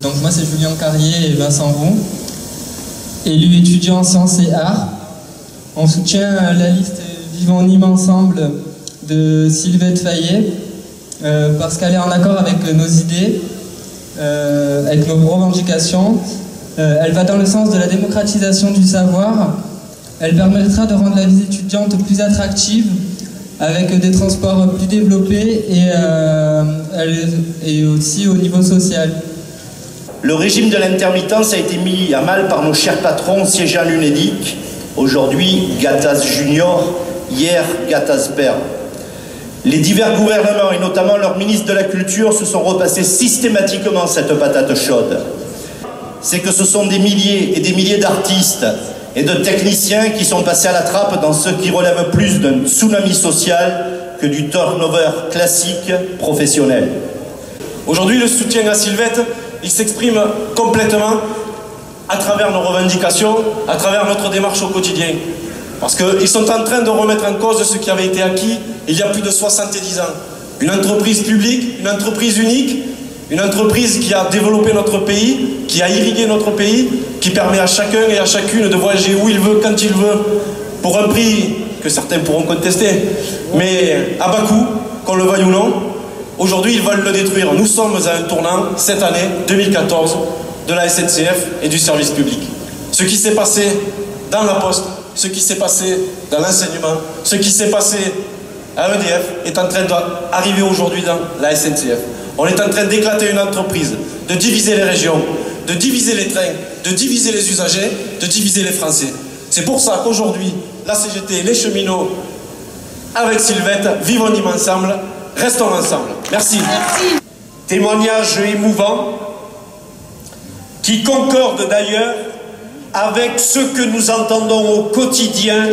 Donc moi c'est Julien Carrier et Vincent Roux, élus étudiants en sciences et arts. On soutient la liste Vivons Nîmes Ensemble de Sylvette Fayet parce qu'elle est en accord avec nos idées, avec nos revendications. Elle va dans le sens de la démocratisation du savoir. Elle permettra de rendre la vie étudiante plus attractive avec des transports plus développés et aussi au niveau social. Le régime de l'intermittence a été mis à mal par nos chers patrons siégeant à l'UNEDIC, aujourd'hui Gattaz Junior, hier Gattaz Père. Les divers gouvernements et notamment leur ministre de la Culture se sont repassés systématiquement cette patate chaude. C'est que ce sont des milliers et des milliers d'artistes et de techniciens qui sont passés à la trappe dans ce qui relève plus d'un tsunami social que du turnover classique professionnel. Aujourd'hui, le soutien à Sylvette, il s'exprime complètement à travers nos revendications, à travers notre démarche au quotidien. Parce qu'ils sont en train de remettre en cause ce qui avait été acquis il y a plus de 70 ans. Une entreprise publique, une entreprise unique, une entreprise qui a développé notre pays, qui a irrigué notre pays, qui permet à chacun et à chacune de voyager où il veut, quand il veut, pour un prix que certains pourront contester, mais à bas coût, qu'on le veuille ou non. Aujourd'hui, ils veulent le détruire. Nous sommes à un tournant, cette année, 2014, de la SNCF et du service public. Ce qui s'est passé dans la Poste, ce qui s'est passé dans l'enseignement, ce qui s'est passé à EDF est en train d'arriver aujourd'hui dans la SNCF. On est en train d'éclater une entreprise, de diviser les régions, de diviser les trains, de diviser les usagers, de diviser les Français. C'est pour ça qu'aujourd'hui, la CGT, les cheminots, avec Sylvette, vivons Nîmes ensemble, restons ensemble. Merci. Merci. Témoignage émouvant qui concorde d'ailleurs avec ce que nous entendons au quotidien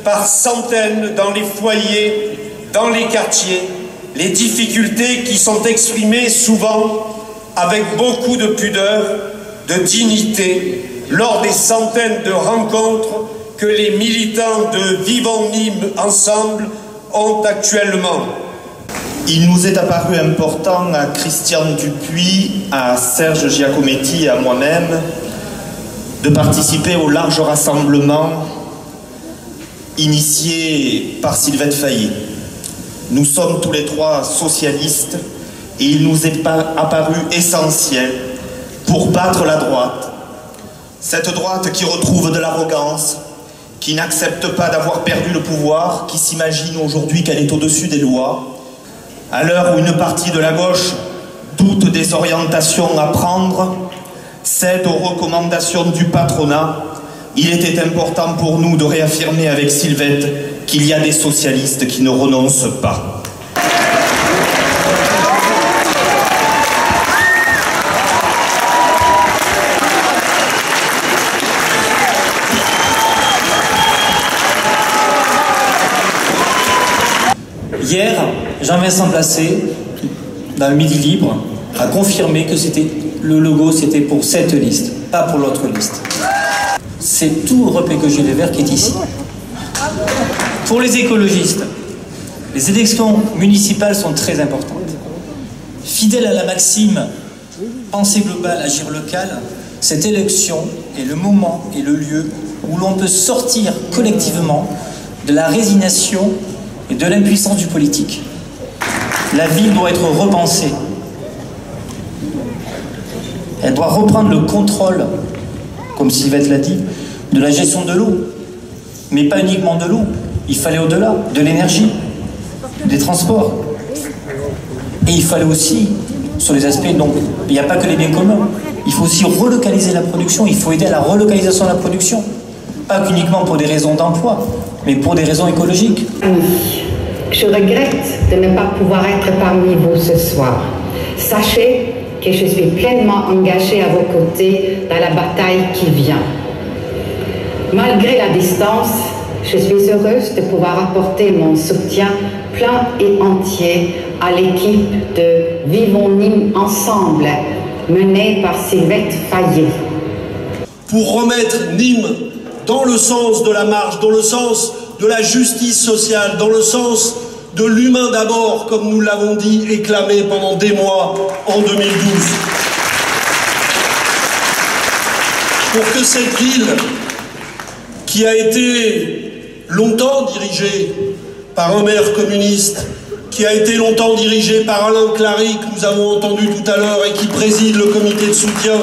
par centaines dans les foyers, dans les quartiers, les difficultés qui sont exprimées souvent avec beaucoup de pudeur, de dignité, lors des centaines de rencontres que les militants de Vivons Nîmes Ensemble ont actuellement. Il nous est apparu important à Christian Dupuis, à Serge Giacometti et à moi-même de participer au large rassemblement initié par Sylvette Fayet. Nous sommes tous les trois socialistes et il nous est apparu essentiel pour battre la droite. Cette droite qui retrouve de l'arrogance, qui n'accepte pas d'avoir perdu le pouvoir, qui s'imagine aujourd'hui qu'elle est au-dessus des lois. À l'heure où une partie de la gauche doute des orientations à prendre, cède aux recommandations du patronat, il était important pour nous de réaffirmer avec Sylvette qu'il y a des socialistes qui ne renoncent pas. Hier, Jean-Vincent Placé, dans le Midi Libre, a confirmé que le logo c'était pour cette liste, pas pour l'autre liste. C'est tout Europe Écologie Les Verts qui est ici. Pour les écologistes, les élections municipales sont très importantes. Fidèle à la maxime « Pensée globale, agir local », cette élection est le moment et le lieu où l'on peut sortir collectivement de la résignation et de l'impuissance du politique. La ville doit être repensée. Elle doit reprendre le contrôle, comme Sylvette l'a dit, de la gestion de l'eau. Mais pas uniquement de l'eau, il fallait au-delà, de l'énergie, des transports. Et il fallait aussi, sur les aspects, donc il n'y a pas que les biens communs, il faut aussi relocaliser la production, il faut aider à la relocalisation de la production. Pas uniquement pour des raisons d'emploi, mais pour des raisons écologiques. Je regrette de ne pas pouvoir être parmi vous ce soir. Sachez que je suis pleinement engagée à vos côtés dans la bataille qui vient. Malgré la distance, je suis heureuse de pouvoir apporter mon soutien plein et entier à l'équipe de Vivons Nîmes Ensemble, menée par Sylvette Fayet. Pour remettre Nîmes dans le sens de la marche, dans le sens de la justice sociale, dans le sens de l'humain d'abord, comme nous l'avons dit et clamé pendant des mois en 2012. pour que cette ville, qui a été longtemps dirigée par un maire communiste, qui a été longtemps dirigée par Alain Clary, que nous avons entendu tout à l'heure, et qui préside le comité de soutien,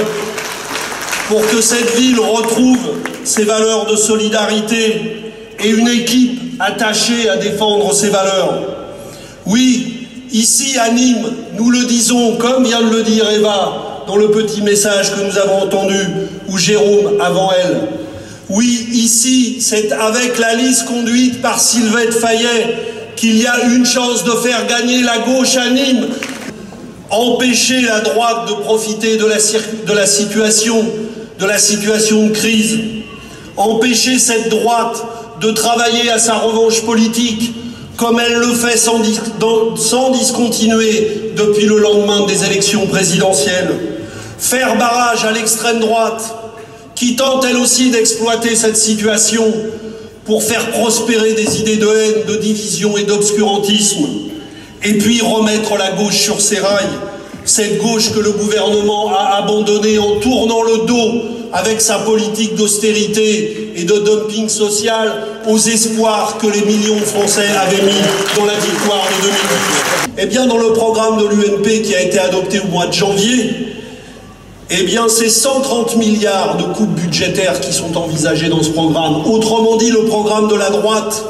pour que cette ville retrouve ses valeurs de solidarité et une équipe attachée à défendre ses valeurs. Oui, ici à Nîmes, nous le disons, comme vient de le dire Eva, dans le petit message que nous avons entendu, ou Jérôme avant elle. Oui, ici, c'est avec la liste conduite par Sylvette Fayet qu'il y a une chance de faire gagner la gauche à Nîmes. Empêcher la droite de profiter de la situation de crise. Empêcher cette droite de travailler à sa revanche politique, comme elle le fait sans discontinuer depuis le lendemain des élections présidentielles. Faire barrage à l'extrême droite, qui tente elle aussi d'exploiter cette situation pour faire prospérer des idées de haine, de division et d'obscurantisme. Et puis remettre la gauche sur ses rails, cette gauche que le gouvernement a abandonnée en tournant le dos avec sa politique d'austérité et de dumping social aux espoirs que les millions de Français avaient mis dans la victoire de 2012. Eh bien, dans le programme de l'UMP qui a été adopté au mois de janvier, eh bien, c'est 130 milliards de coupes budgétaires qui sont envisagées dans ce programme. Autrement dit, le programme de la droite,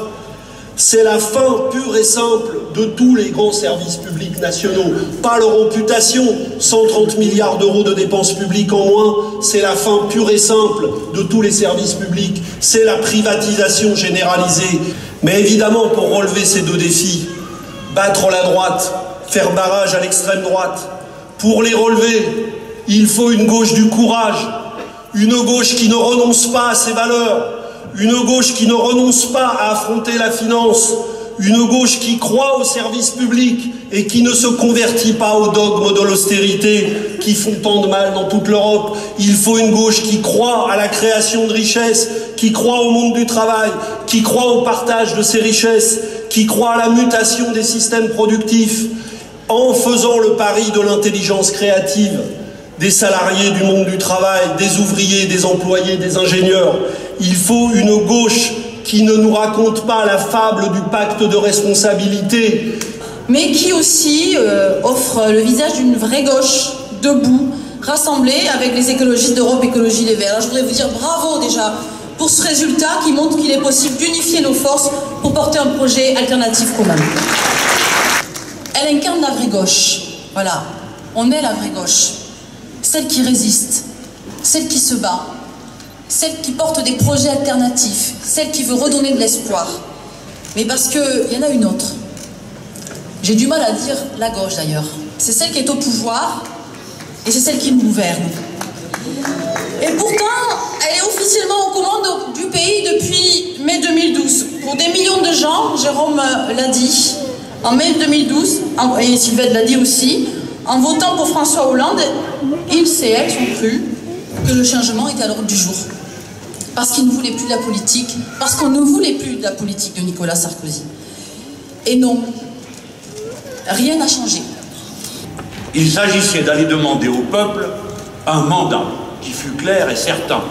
c'est la fin pure et simple de tous les grands services publics nationaux. Pas leur amputation, 130 milliards d'euros de dépenses publiques en moins, c'est la fin pure et simple de tous les services publics. C'est la privatisation généralisée. Mais évidemment, pour relever ces deux défis, battre la droite, faire barrage à l'extrême droite, pour les relever, il faut une gauche du courage, une gauche qui ne renonce pas à ses valeurs, une gauche qui ne renonce pas à affronter la finance, une gauche qui croit au service public et qui ne se convertit pas aux dogmes de l'austérité qui font tant de mal dans toute l'Europe. Il faut une gauche qui croit à la création de richesses, qui croit au monde du travail, qui croit au partage de ces richesses, qui croit à la mutation des systèmes productifs, en faisant le pari de l'intelligence créative des salariés du monde du travail, des ouvriers, des employés, des ingénieurs. Il faut une gauche qui ne nous raconte pas la fable du pacte de responsabilité, mais qui aussi offre le visage d'une vraie gauche, debout, rassemblée avec les écologistes d'Europe Écologie Les Verts. Alors, je voudrais vous dire bravo déjà pour ce résultat qui montre qu'il est possible d'unifier nos forces pour porter un projet alternatif commun. Elle incarne la vraie gauche. Voilà, on est la vraie gauche. Celle qui résiste, celle qui se bat, celle qui porte des projets alternatifs, celle qui veut redonner de l'espoir. Mais parce qu'il y en a une autre. J'ai du mal à dire la gauche d'ailleurs. C'est celle qui est au pouvoir et c'est celle qui nous gouverne. Et pourtant, elle est officiellement aux commandes du pays depuis mai 2012. Pour des millions de gens, Jérôme l'a dit, en mai 2012, et Sylvette l'a dit aussi, en votant pour François Hollande, ils et elles ont cru que le changement était à l'ordre du jour. Parce qu'ils ne voulaient plus de la politique, parce qu'on ne voulait plus de la politique de Nicolas Sarkozy. Et non, rien n'a changé. Il s'agissait d'aller demander au peuple un mandat qui fut clair et certain.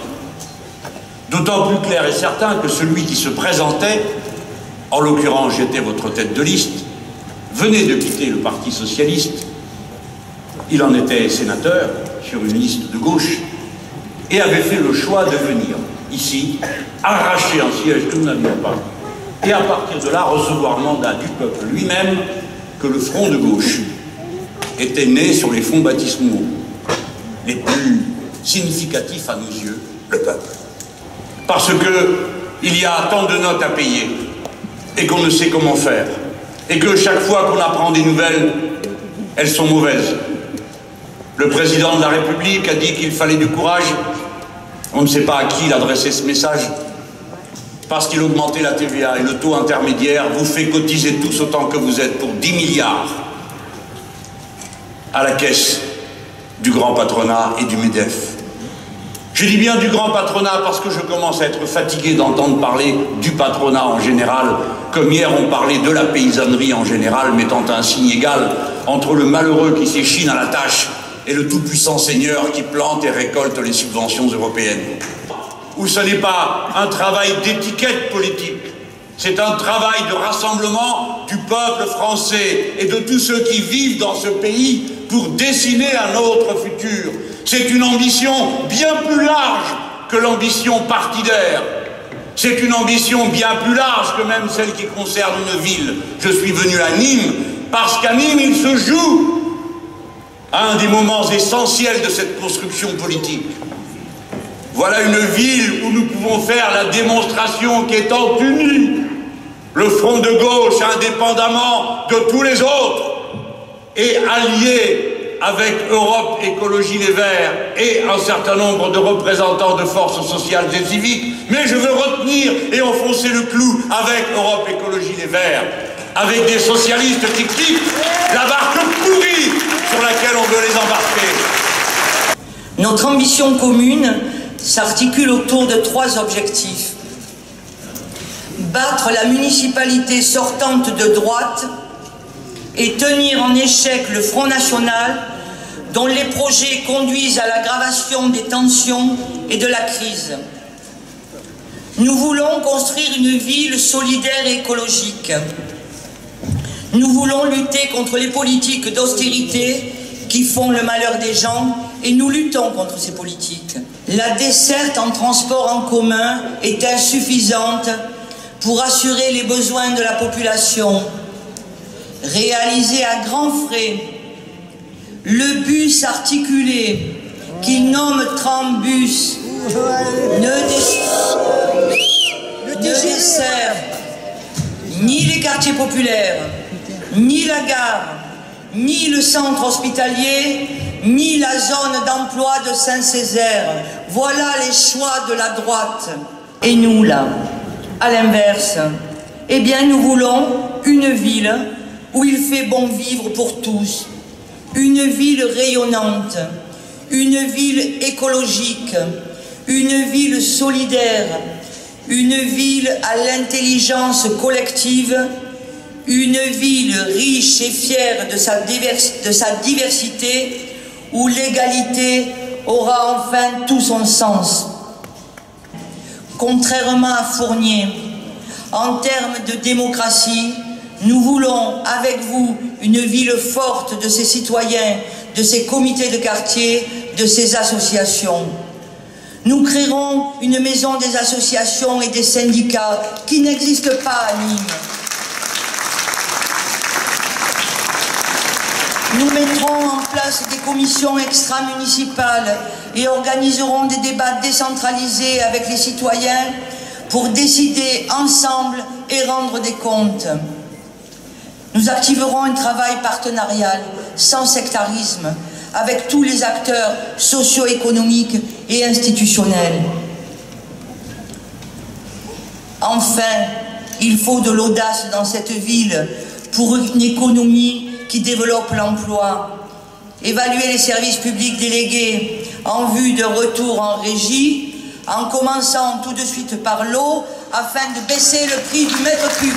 D'autant plus clair et certain que celui qui se présentait, en l'occurrence j'étais votre tête de liste, venait de quitter le Parti socialiste. Il en était sénateur sur une liste de gauche et avait fait le choix de venir ici, arracher un siège que nous n'avions pas, et à partir de là recevoir mandat du peuple lui-même que le front de gauche était né sur les fonds baptismaux les plus significatifs à nos yeux, le peuple. Parce qu'il y a tant de notes à payer et qu'on ne sait comment faire, et que chaque fois qu'on apprend des nouvelles, elles sont mauvaises. Le président de la République a dit qu'il fallait du courage. On ne sait pas à qui il adressait ce message. Parce qu'il augmentait la TVA et le taux intermédiaire vous fait cotiser tous autant que vous êtes pour 10 milliards à la caisse du grand patronat et du MEDEF. Je dis bien du grand patronat parce que je commence à être fatigué d'entendre parler du patronat en général, comme hier on parlait de la paysannerie en général, mettant un signe égal entre le malheureux qui s'échine à la tâche est le tout-puissant seigneur qui plante et récolte les subventions européennes. Où ce n'est pas un travail d'étiquette politique, c'est un travail de rassemblement du peuple français et de tous ceux qui vivent dans ce pays pour dessiner un autre futur. C'est une ambition bien plus large que l'ambition partidaire. C'est une ambition bien plus large que même celle qui concerne une ville. Je suis venu à Nîmes parce qu'à Nîmes, il se joue un des moments essentiels de cette construction politique. Voilà une ville où nous pouvons faire la démonstration qu'étant unis, le front de gauche, indépendamment de tous les autres, est allié avec Europe Écologie Les Verts et un certain nombre de représentants de forces sociales et civiques. Mais je veux retenir et enfoncer le clou avec Europe Écologie Les Verts, avec des socialistes qui quittent la barque pourrie sur laquelle on veut les embarquer. Notre ambition commune s'articule autour de 3 objectifs. Battre la municipalité sortante de droite et tenir en échec le Front National dont les projets conduisent à l'aggravation des tensions et de la crise. Nous voulons construire une ville solidaire et écologique. Nous voulons lutter contre les politiques d'austérité qui font le malheur des gens et nous luttons contre ces politiques. La desserte en transport en commun est insuffisante pour assurer les besoins de la population. Réalisé à grands frais, le bus articulé qu'il nomme Trambus ne dessert ni les quartiers populaires, ni la gare, ni le centre hospitalier, ni la zone d'emploi de Saint-Césaire. Voilà les choix de la droite. Et nous, là, à l'inverse, eh bien, nous voulons une ville où il fait bon vivre pour tous, une ville rayonnante, une ville écologique, une ville solidaire, une ville à l'intelligence collective, une ville riche et fière de sa diversité, où l'égalité aura enfin tout son sens. Contrairement à Fournier, en termes de démocratie, nous voulons avec vous une ville forte de ses citoyens, de ses comités de quartier, de ses associations. Nous créerons une maison des associations et des syndicats qui n'existe pas à Nîmes. Nous mettrons en place des commissions extra-municipales et organiserons des débats décentralisés avec les citoyens pour décider ensemble et rendre des comptes. Nous activerons un travail partenarial sans sectarisme avec tous les acteurs socio-économiques et institutionnels. Enfin, il faut de l'audace dans cette ville pour une économie qui développe l'emploi, évaluer les services publics délégués en vue de retour en régie, en commençant tout de suite par l'eau afin de baisser le prix du mètre cube.